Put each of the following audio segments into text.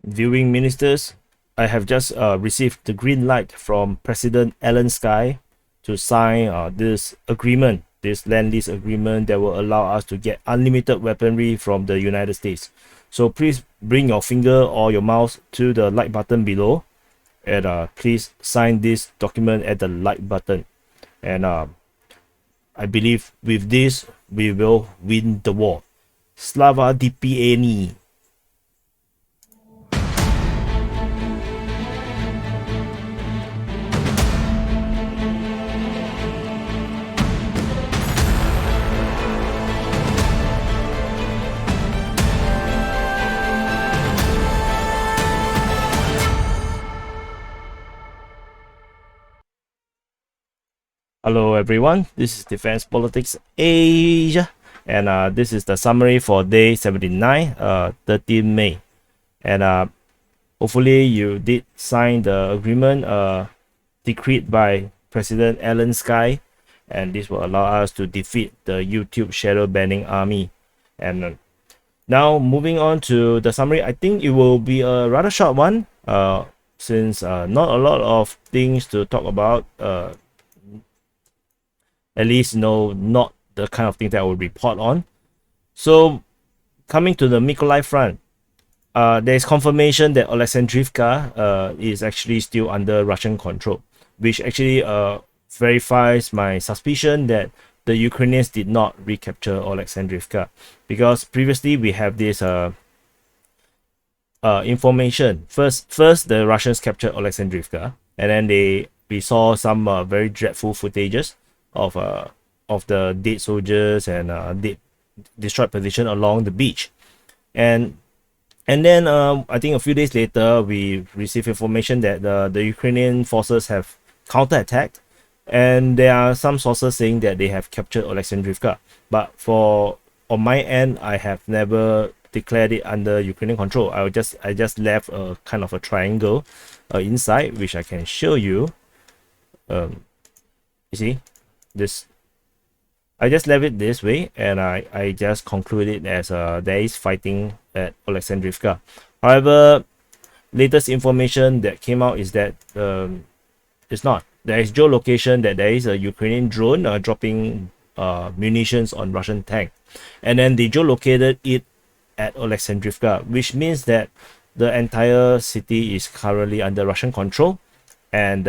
viewing ministers, I have just received the green light from President Zelensky to sign this agreement, this land lease agreement that will allow us to get unlimited weaponry from the United States. So please bring your finger or your mouse to the like button below, and please sign this document at the like button. And I believe with this we will win the war. Slava DPA. Hello everyone, this is Defense Politics Asia, and this is the summary for day 79, 13 May. And hopefully you did sign the agreement decreed by President Zelensky, and this will allow us to defeat the YouTube shadow banning army. And now moving on to the summary, I think it will be a rather short one, since not a lot of things to talk about. At least not the kind of thing that I will report on. So coming to the Mykolaiv Front, there is confirmation that Oleksandropillya is actually still under Russian control, which actually verifies my suspicion that the Ukrainians did not recapture Oleksandropillya, because previously we have this information. First the Russians captured Oleksandropillya, and then we saw some very dreadful footages of the dead soldiers and destroyed position along the beach, and then I think a few days later we received information that the Ukrainian forces have counterattacked, and there are some sources saying that they have captured Oleksandropillya. But on my end, I have never declared it under Ukrainian control. I just left a kind of a triangle inside, which I can show you. You see this, I just left it this way, and I just concluded as there is fighting at Oleksandropillya. However, latest information that came out is that it's not. There is geolocation that there is a Ukrainian drone dropping munitions on Russian tank, and then they geolocated it at Oleksandropillya, which means that the entire city is currently under Russian control. And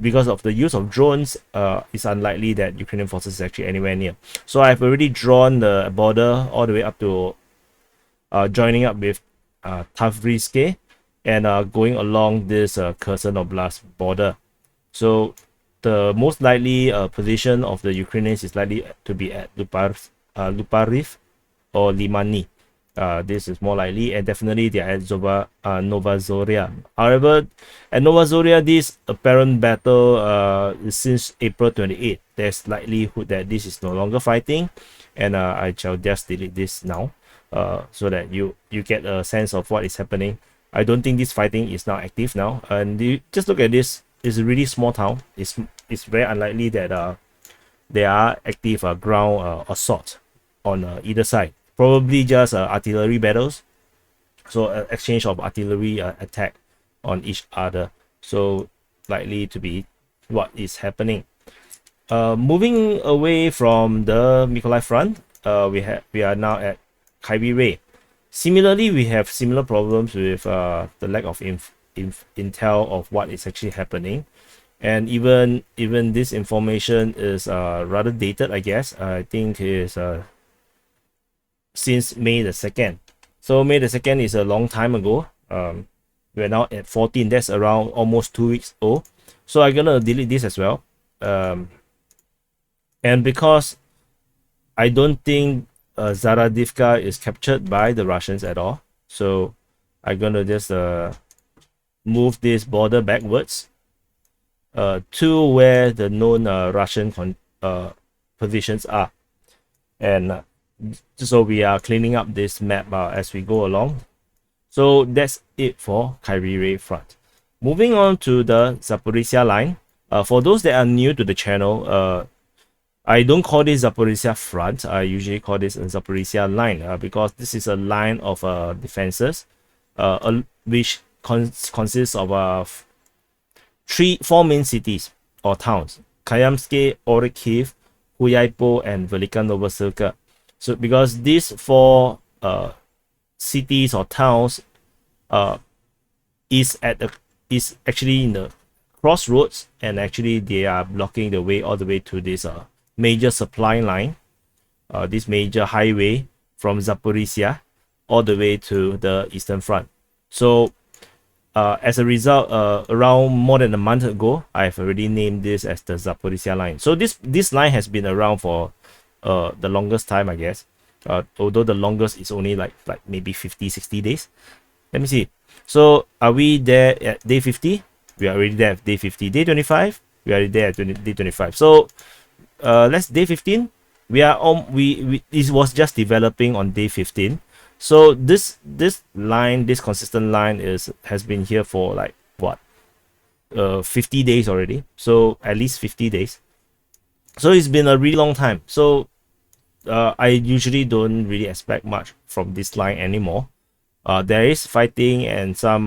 because of the use of drones, it's unlikely that Ukrainian forces is actually anywhere near. So I've already drawn the border all the way up to joining up with Zaporizhzhia and going along this Kherson Oblast border. So the most likely position of the Ukrainians is likely to be at Luhansk or Limani. This is more likely, and definitely they are at Novozorya. However, at Novozorya, this apparent battle is since April 28th. There's likelihood that this is no longer fighting, and I shall just delete this now, so that you get a sense of what is happening. I don't think this fighting is now active now, and you just look at this. It's a really small town. It's very unlikely that there are active ground assault on either side. Probably just artillery battles, so exchange of artillery attack on each other. So likely to be what is happening. Moving away from the Mykolaiv Front, we are now at Kryvyi Rih. Similarly, we have similar problems with the lack of intel of what is actually happening, and even this information is rather dated. I guess I think is since May the 2nd. So May the 2nd is a long time ago. We're now at 14. That's around almost 2 weeks old. So I'm gonna delete this as well. And because I don't think Zaporizhzhia is captured by the Russians at all, so I'm gonna just move this border backwards to where the known Russian positions are, and so we are cleaning up this map as we go along. So that's it for Kryvyi Rih Front. Moving on to the Zaporizhzhia Line. For those that are new to the channel, I don't call this Zaporizhzhia Front. I usually call this Zaporizhzhia Line because this is a line of defenses. which consists of four main cities or towns: Kayamsky, Oleksandropillya, Huyaipo, and Velika Novoselka. So because these four cities or towns is actually in the crossroads, and actually they are blocking the way all the way to this major supply line, this major highway from Zaporizhzhia all the way to the Eastern Front. So as a result, around more than a month ago, I've already named this as the Zaporizhzhia Line. So this line has been around for the longest time, I guess. Although the longest is only like maybe 50-60 days. Let me see. So are we there at day 50? We are already there at day 50. Day 25, we are already there at day 25. So let's day 15. We are on. It was just developing on day 15. So this line, this consistent line has been here for like what 50 days already. So at least 50 days. So it's been a really long time. So I usually don't really expect much from this line anymore. There is fighting and some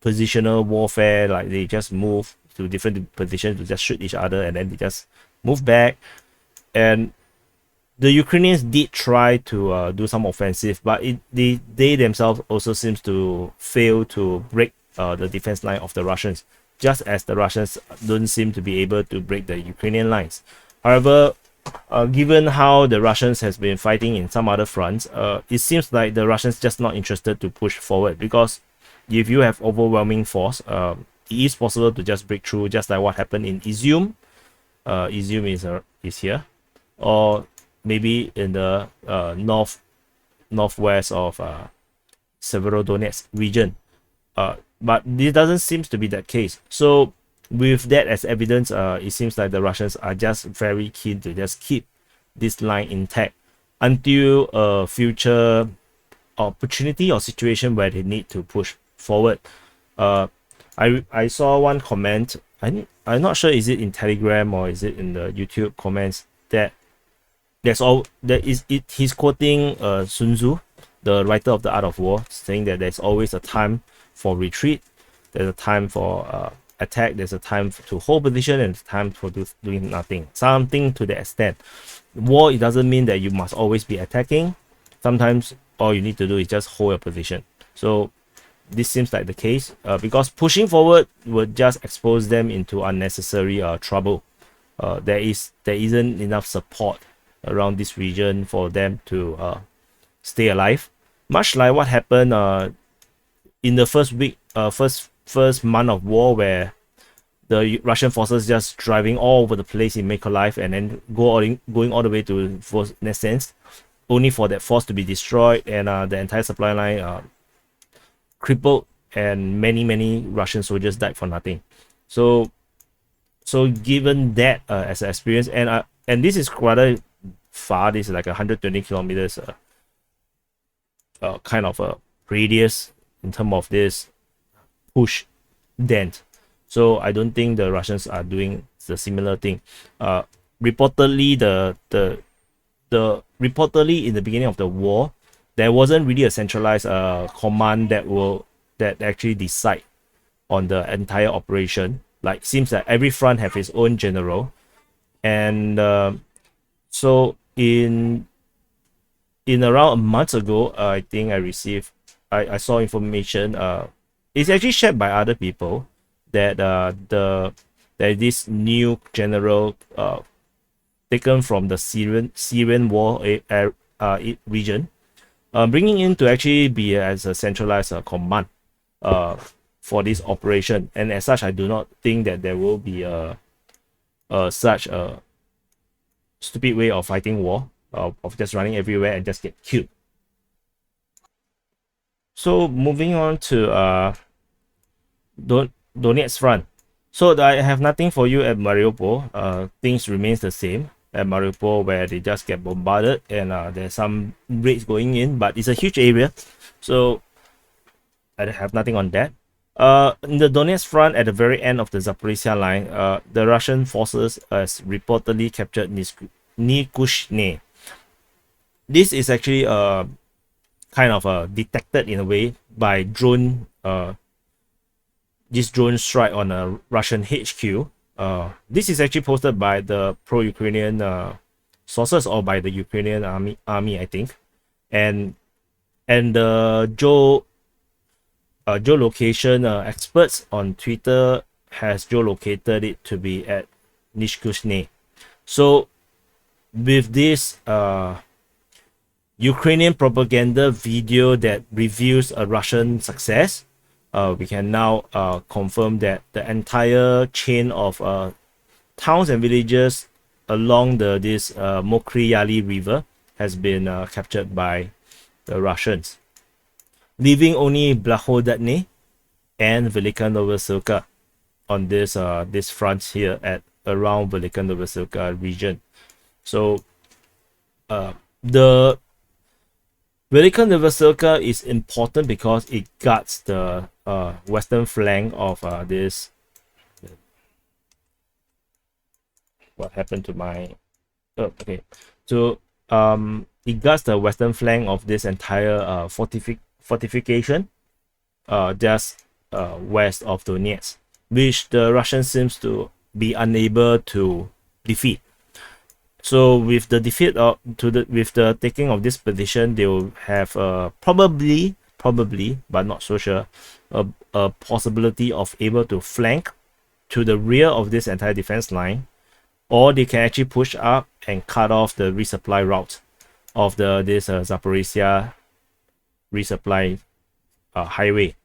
positional warfare, like they just move to different positions to just shoot each other, and then they just move back. And the Ukrainians did try to do some offensive, but they themselves also seems to fail to break the defense line of the Russians, just as the Russians don't seem to be able to break the Ukrainian lines. However, given how the Russians has been fighting in some other fronts, it seems like the Russians just not interested to push forward, because if you have overwhelming force, it is possible to just break through, just like what happened in Izyum. Izyum is here, or maybe in the northwest of Severodonetsk region. But this doesn't seem to be that case. So with that as evidence, it seems like the Russians are just very keen to just keep this line intact until a future opportunity or situation where they need to push forward. I saw one comment. I'm not sure, is it in Telegram or is it in the YouTube comments, that he's quoting Sun Tzu, the writer of The Art of War, saying that there's always a time for retreat, there's a time for attack, there's a time to hold position, and a time for doing nothing. Something to that extent. War, it doesn't mean that you must always be attacking. Sometimes all you need to do is just hold your position. So this seems like the case, because pushing forward would just expose them into unnecessary trouble. There isn't enough support around this region for them to stay alive. Much like what happened in the first week, first month of war, where the Russian forces just driving all over the place in Mykolaiv, and then going all the way to Voznetsensk, only for that force to be destroyed, and the entire supply line crippled, and many Russian soldiers died for nothing. So given that as an experience, and this is rather far, this is like 120 kilometers kind of a radius in terms of this push dent. So I don't think the Russians are doing the similar thing. Reportedly, reportedly in the beginning of the war, there wasn't really a centralized command that actually decide on the entire operation. Like, seems that every front have its own general, and so in around a month ago, I think I saw information. It's actually shared by other people that that this new general taken from the Syrian war region, bringing in to actually be as a centralized command for this operation. And as such, I do not think that there will be such a stupid way of fighting war, of just running everywhere and just get killed. So moving on to Donetsk Front. So I have nothing for you at Mariupol. Things remains the same at Mariupol, where they just get bombarded, and there's some raids going in, but it's a huge area, so I have nothing on that. In the Donetsk Front, at the very end of the Zaporizhzhia Line, the Russian forces has reportedly captured Nikushne. This is actually kind of detected in a way by drone this drone strike on a Russian HQ. This is actually posted by the pro-Ukrainian sources, or by the Ukrainian army, I think, and the geolocation experts on Twitter has geolocated it to be at Nishkushne. So with this Ukrainian propaganda video that reveals a Russian success, we can now confirm that the entire chain of towns and villages along this Mykolaiv River has been captured by the Russians, leaving only Blahodadne and Velika Novosilka on this front here at around Velika Novosilka region. So the Velika Novosilka is important because it guards the western flank of this. What happened to my? Oh, okay. So it guards the western flank of this entire fortification, just west of Donetsk, which the Russians seems to be unable to defeat. So with the defeat with the taking of this position, they will have probably, but not so sure, a possibility of able to flank to the rear of this entire defense line, or they can actually push up and cut off the resupply route of this Zaporizhzhia resupply highway,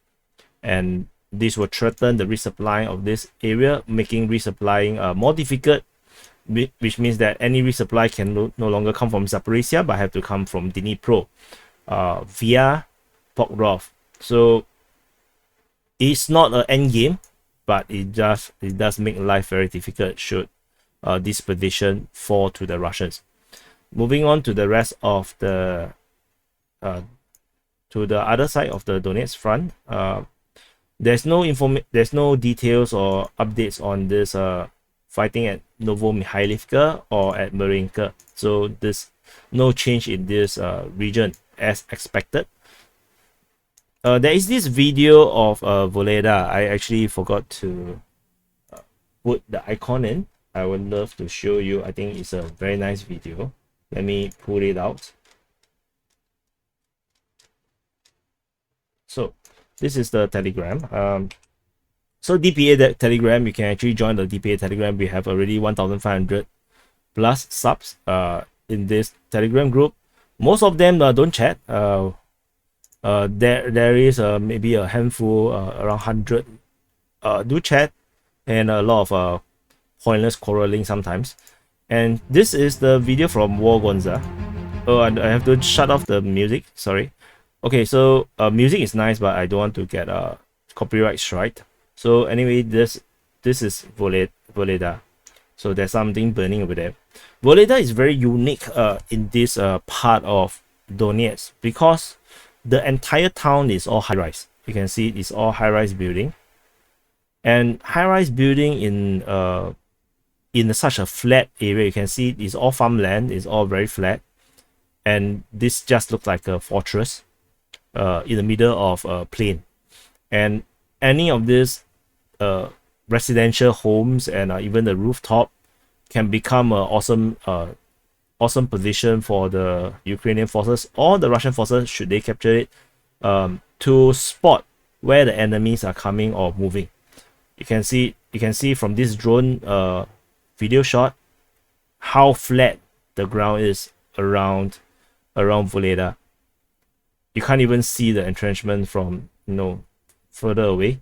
and this will threaten the resupply of this area, making resupplying more difficult, which means that any resupply can no longer come from Zaporizhzhia, but have to come from Dnipro via Pokrov. So it's not an end game, but it does make life very difficult should this position fall to the Russians. Moving on to the rest of the to the other side of the Donetsk front, there's no details or updates on this fighting at Novomykhailivka or at Marinka. So there's no change in this region as expected. There is this video of Vuhledar. I actually forgot to put the icon in. I would love to show you. I think it's a very nice video. Let me pull it out. So this is the Telegram. So DPA Telegram, you can actually join the DPA Telegram. We have already 1,500 plus subs in this Telegram group. Most of them don't chat. There is maybe a handful, around 100 do chat, and a lot of pointless quarreling sometimes. And this is the video from War Gonza. Oh, I have to shut off the music, sorry. Okay, so music is nice, but I don't want to get a copyright strike. So anyway, this is Vuhledar. So there's something burning over there. Vuhledar is very unique in this part of Donetsk, because the entire town is all high-rise. You can see it's all high-rise building, and high-rise building in such a flat area. You can see it's all farmland. It's all very flat, and this just looks like a fortress in the middle of a plain. And any of these residential homes and even the rooftop can become an awesome position for the Ukrainian forces or the Russian forces, should they capture it, to spot where the enemies are coming or moving. You can see from this drone video shot how flat the ground is around Vuhledar. You can't even see the entrenchment from further away.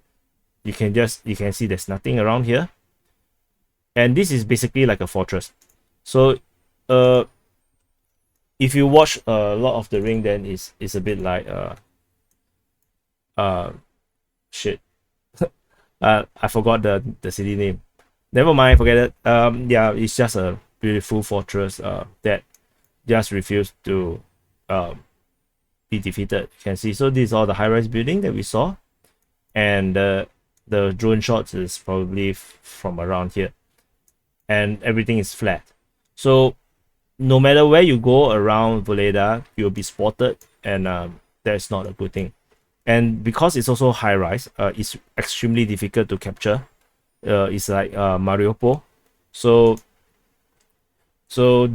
You can see there's nothing around here, and this is basically like a fortress. So if you watch a lot of The Ring, then it's a bit like shit. I forgot the city name. Never mind, forget it. Yeah, it's just a beautiful fortress that just refused to be defeated. You can see, so these are the high-rise building that we saw, and the drone shots is probably from around here, and everything is flat. So no matter where you go around Vuhledar, you'll be spotted, and that's not a good thing. and because it's also high rise, it's extremely difficult to capture. It's like Mariupol. So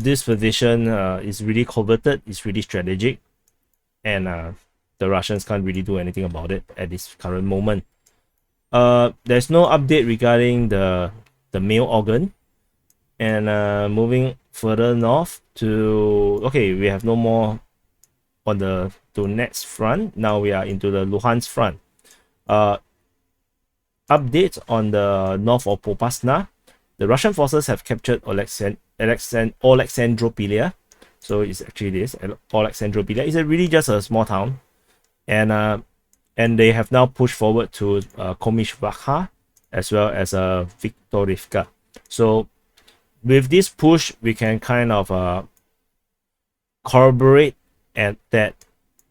this position is really coveted, it's really strategic, and the Russians can't really do anything about it at this current moment. There's no update regarding the mail organ. And moving further north to, okay, we have no more on the Donetsk front. Now we are into the Luhansk front. Update on the north of Popasna. The Russian forces have captured Oleksandropillya. So it's actually this Oleksandropillya. It's really just a small town, and they have now pushed forward to Komishvacha as well as Viktorivka. So with this push, we can kind of corroborate at that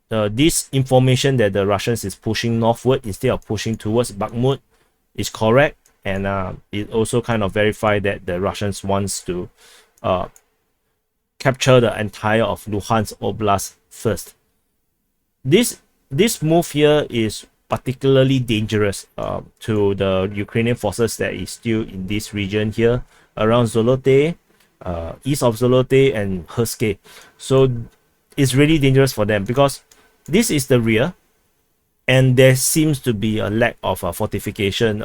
this information that the Russians is pushing northward instead of pushing towards Bakhmut is correct, and it also kind of verified that the Russians wants to capture the entire of Luhansk Oblast first. This move here is particularly dangerous to the Ukrainian forces that is still in this region here around Zolote, east of Zolote and Kharkiv. So it's really dangerous for them because this is the rear, and there seems to be a lack of fortification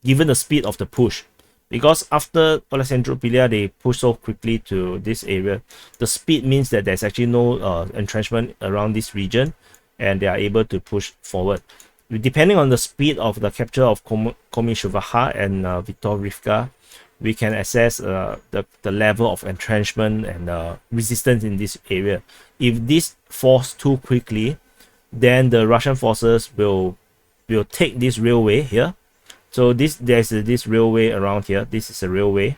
given the speed of the push. Because after Oleksandropillya, they push so quickly to this area. The speed means that there's actually no entrenchment around this region, and they are able to push forward. Depending on the speed of the capture of Komishvacha and Viktorivka, we can assess the level of entrenchment and resistance in this area. If this falls too quickly, then the Russian forces will take this railway here. So there's this railway around here. This is a railway.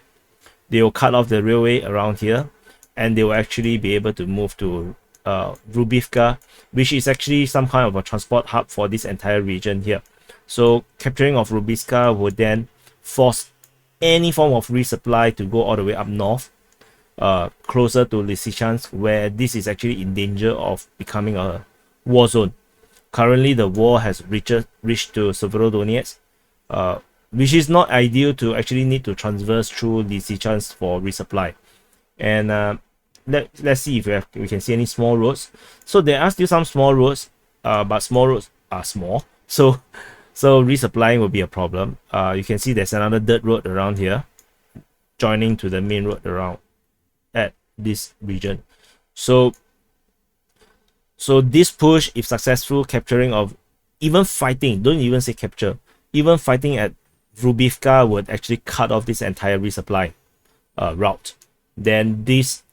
They will cut off the railway around here, and they will actually be able to move to Rubivka, which is actually some kind of a transport hub for this entire region here. So capturing of Rubivka would then force any form of resupply to go all the way up north, closer to Lysychansk, where this is actually in danger of becoming a war zone. Currently, the war has reached to Severodonetsk, which is not ideal to actually need to traverse through Lysychansk for resupply. And let's see if we can see any small roads. So there are still some small roads, but small roads are small. So resupplying will be a problem. You can see there's another dirt road around here, joining to the main road around at this region. So this push, if successful, capturing of, even fighting, don't even say capture, even fighting at Rubivka would actually cut off this entire resupply route. Then this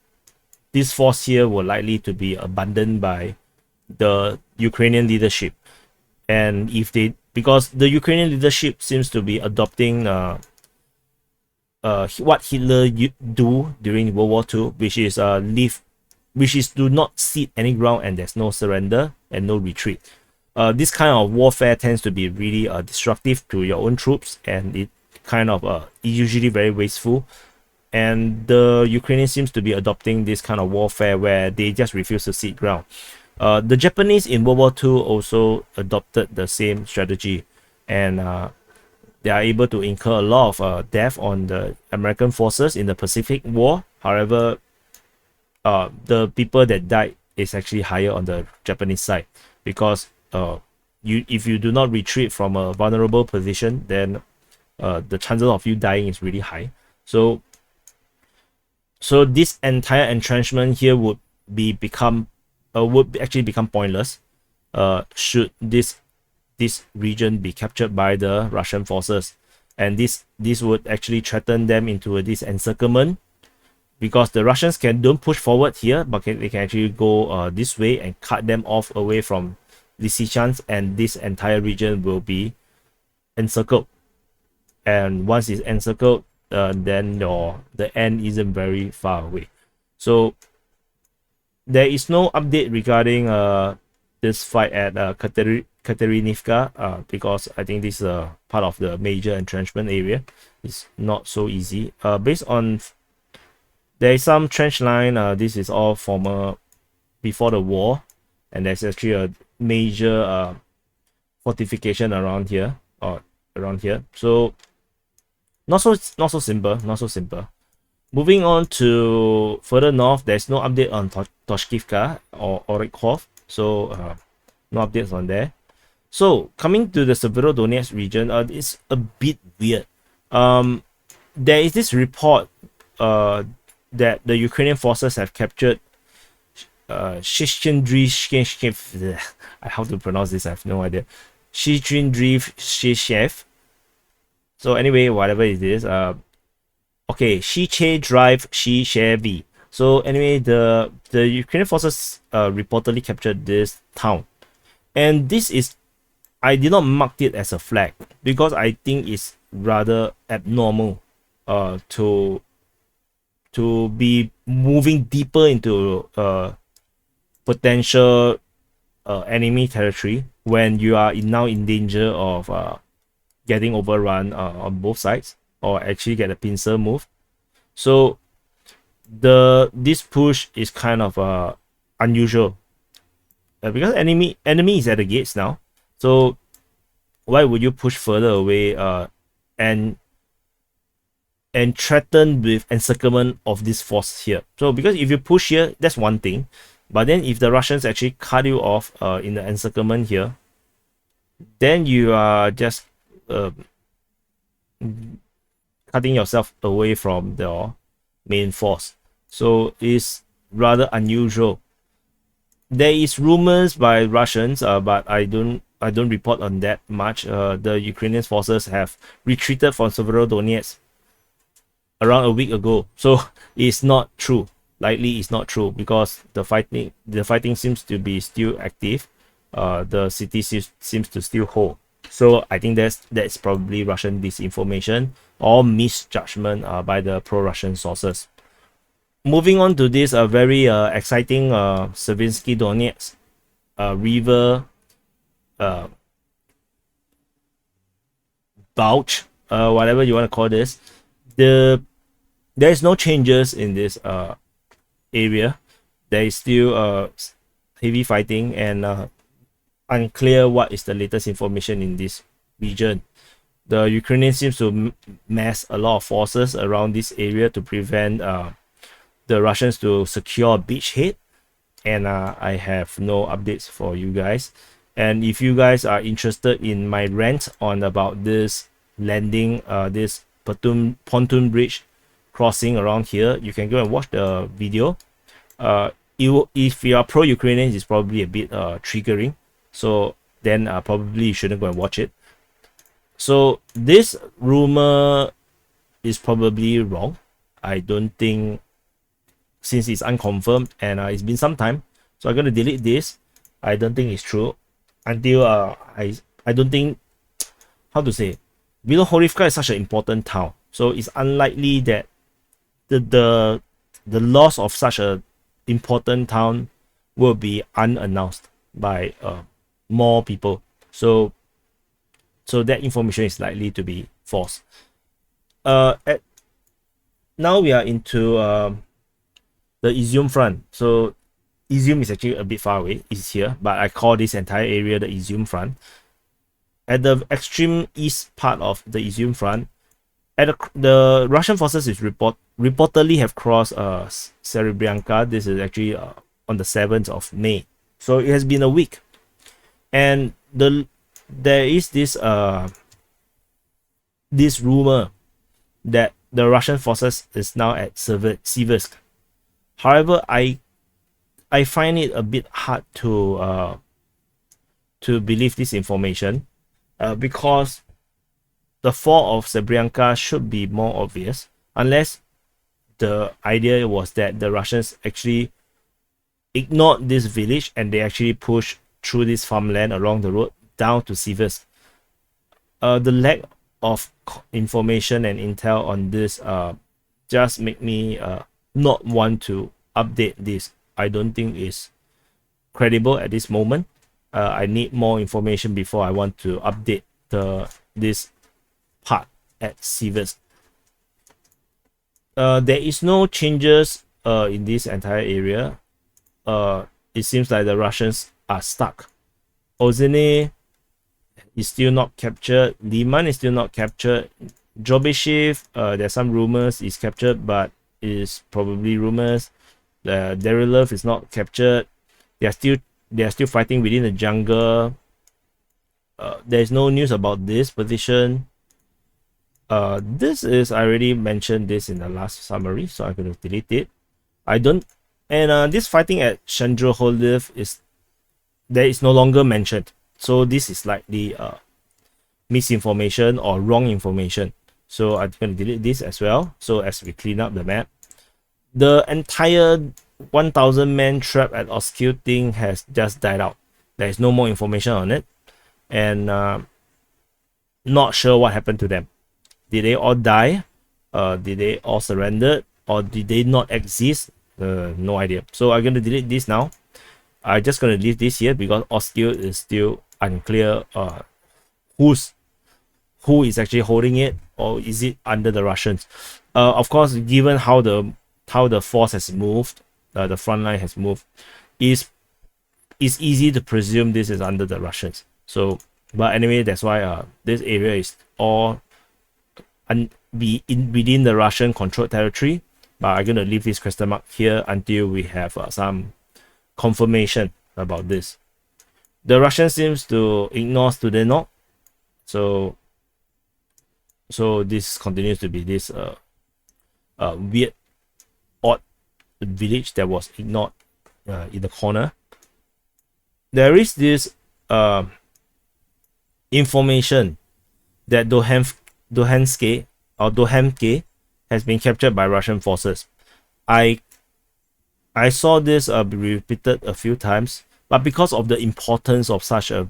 force here will likely to be abandoned by the Ukrainian leadership. And if they, because the Ukrainian leadership seems to be adopting what Hitler do during World War II, which is do not cede any ground, and there's no surrender and no retreat. This kind of warfare tends to be really destructive to your own troops, and it kind of usually very wasteful. And the Ukrainian seems to be adopting this kind of warfare where they just refuse to cede ground. The Japanese in World War II also adopted the same strategy, and they are able to incur a lot of death on the American forces in the Pacific War. However, the people that died is actually higher on the Japanese side, because if you do not retreat from a vulnerable position, then the chances of you dying is really high. So this entire entrenchment here would actually become pointless should this region be captured by the Russian forces, and this would actually threaten them into this encirclement, because the Russians don't push forward here, but they can actually go this way and cut them off away from Lysychansk, and this entire region will be encircled. And once it's encircled, then the end isn't very far away. So there is no update regarding this fight at Katerinivka, because I think this is part of the major entrenchment area. It's not so easy. Based on, there is some trench line. This is all former before the war, and there's actually a major fortification around here, or around here. So not so simple. Moving on to further north, there's no update on Toshkivka or Orekhov, so no updates on there. So coming to the Severodonetsk region, it's a bit weird. There is this report that the Ukrainian forces have captured how to pronounce this, I have no idea. Shichendriv. So anyway, whatever it is, okay, Shiche Drive Shishevi. So anyway, the Ukrainian forces reportedly captured this town, and this is, I did not mark it as a flag because I think it's rather abnormal to be moving deeper into potential enemy territory when you are now in danger of getting overrun on both sides, or actually get a pincer move. So this push is kind of unusual because enemy is at the gates now. So why would you push further away and threaten with encirclement of this force here? So because if you push here, that's one thing, but then if the Russians actually cut you off in the encirclement here, then you are just cutting yourself away from the main force. So it's rather unusual. There is rumors by Russians, but I don't report on that much. The Ukrainian forces have retreated from Severodonetsk around a week ago, so it's not true. Likely it's not true because the fighting seems to be still active. The city seems to still hold. So I think that's probably Russian disinformation or misjudgment by the pro-Russian sources. Moving on to this very exciting Savinsky Donetsk river bulge, whatever you want to call this. There's no changes in this area. There is still heavy fighting and unclear what is the latest information in this region. The Ukrainians seems to mass a lot of forces around this area to prevent the Russians to secure a beachhead, and I have no updates for you guys. And if you guys are interested in my rant on about this landing, this pontoon bridge crossing around here, you can go and watch the video. If you are pro-Ukrainian, it's probably a bit triggering, so then probably you shouldn't go and watch it. So this rumor is probably wrong. I don't think, since it's unconfirmed and it's been some time, so I'm going to delete this. I don't think it's true until I don't think, how to say, Bilohorivka is such an important town, so it's unlikely that the loss of such a important town will be unannounced by more people. So that information is likely to be false. Now we are into the Izyum Front. So Izyum is actually a bit far away. It's here, but I call this entire area the Izyum Front. At the extreme east part of the Izyum Front, the Russian forces is reportedly have crossed Serebryanka. This is actually on the 7th of May. So it has been a week, and there is this rumor that the Russian forces is now at Siversk. However, I find it a bit hard to believe this information because the fall of Serebryanka should be more obvious, unless the idea was that the Russians actually ignored this village and they actually pushed through this farmland along the road down to Siversk. The lack of information and intel on this just make me not want to update this. I don't think it's credible at this moment. I need more information before I want to update this part at Siversk. There is no changes in this entire area. It seems like the Russians are stuck. Ozene is still not captured. Liman is still not captured. Drobyshev, there's some rumors is captured, but is probably rumors. Derylov is not captured. They are still fighting within the jungle. There's no news about this position. This is, I already mentioned this in the last summary, so I'm going to delete it. This fighting at Shandroholiv is no longer mentioned. So this is like the misinformation or wrong information. So I'm going to delete this as well. So as we clean up the map, the entire 1,000 men trap at Oskil thing has just died out. There is no more information on it, and not sure what happened to them. Did they all die? Did they all surrender? Or did they not exist? No idea. So I'm going to delete this now. I'm just going to leave this here because Oskil is still unclear who is actually holding it, or is it under the Russians. Of course, given how the force has moved, the front line has moved, it's easy to presume this is under the Russians. So, but anyway, that's why this area is all within the Russian controlled territory. But I'm going to leave this question mark here until we have some confirmation about this. The Russian seems to ignore Studenok, so this continues to be this weird, odd village that was ignored in the corner. There is this information that Dohanske has been captured by Russian forces. I saw this be repeated a few times, but because of the importance of such a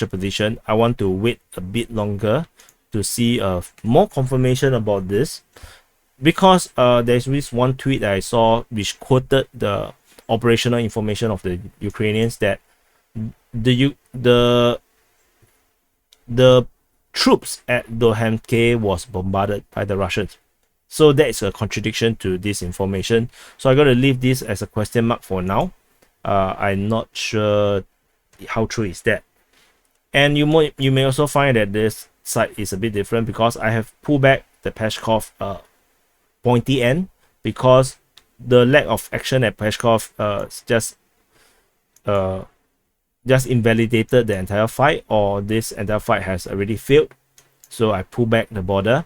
position, I want to wait a bit longer to see more confirmation about this, because there's this one tweet that I saw which quoted the operational information of the Ukrainians that the troops at Dohanske was bombarded by the Russians. So that is a contradiction to this information. So I'm going to leave this as a question mark for now. I'm not sure how true is that. And you may also find that this site is a bit different because I have pulled back the Peshkov pointy end, because the lack of action at Peshkov just invalidated the entire fight, or this entire fight has already failed. So I pull back the border.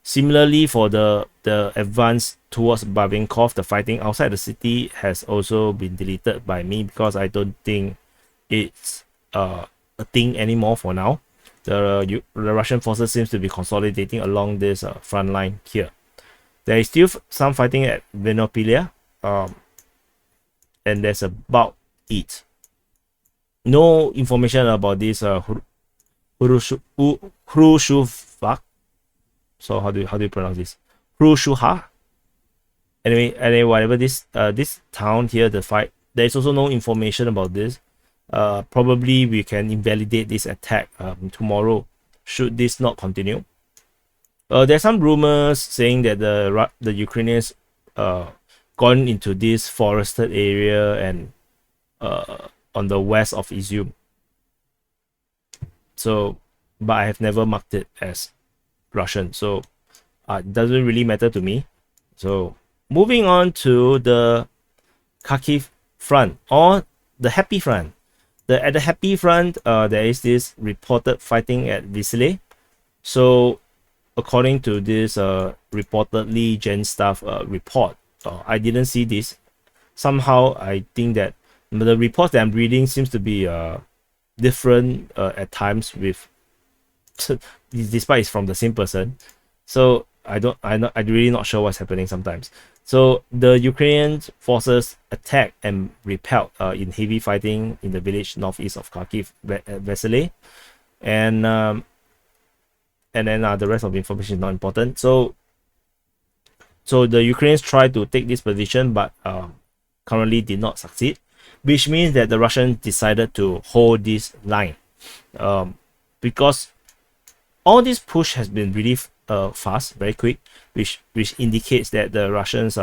Similarly, for the advance towards Babinkov, the fighting outside the city has also been deleted by me because I don't think it's a thing anymore for now. The Russian forces seems to be consolidating along this front line here. There is still some fighting at Venopilia, and that's about it. No information about this Hrushuvak. So how do you pronounce this? Hrushuha. Anyway, whatever this town here, the fight. There is also no information about this. Probably we can invalidate this attack tomorrow, should this not continue. There's some rumors saying that the Ukrainians gone into this forested area and on the west of Izyum. So, but I have never marked it as Russian, so it doesn't really matter to me. So moving on to the Kharkiv Front, or the Happy Front. At the Happy Front, there is this reported fighting at Vuhledar. So according to this reportedly Gen Staff report, I didn't see this. Somehow I think that the reports that I'm reading seems to be different at times, with despite it's from the same person. So I'm really not sure what's happening sometimes. So the Ukrainian forces attacked and repelled in heavy fighting in the village northeast of Kharkiv, Vuhledar, and then the rest of the information is not important. So the Ukrainians tried to take this position, but currently did not succeed, which means that the Russians decided to hold this line, because all this push has been really fast, very quick, which indicates that the Russians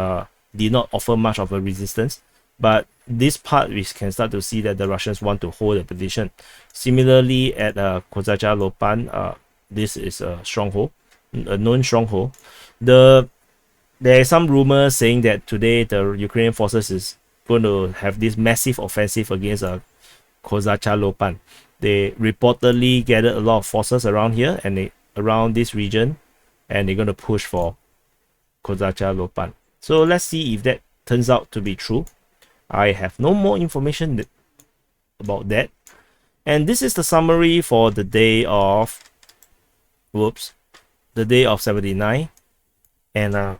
did not offer much of a resistance. But this part, we can start to see that the Russians want to hold a position. Similarly, at Kozhachar Lopan, this is a stronghold, a known stronghold. There are some rumors saying that today the Ukrainian forces is going to have this massive offensive against Kozhachar Lopan. They reportedly gathered a lot of forces around here and around this region, and they're going to push for Kozhachar Lopan. So let's see if that turns out to be true. I have no more information about that. And this is the summary for the day of the day of 79. And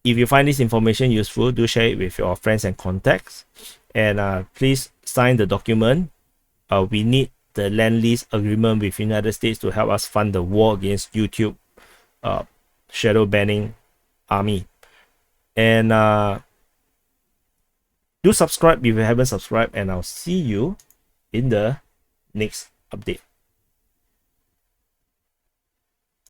if you find this information useful, do share it with your friends and contacts. And please sign the document. We need the Land-Lease Agreement with United States to help us fund the war against YouTube shadow banning army. And do subscribe if you haven't subscribed, and I'll see you in the next update.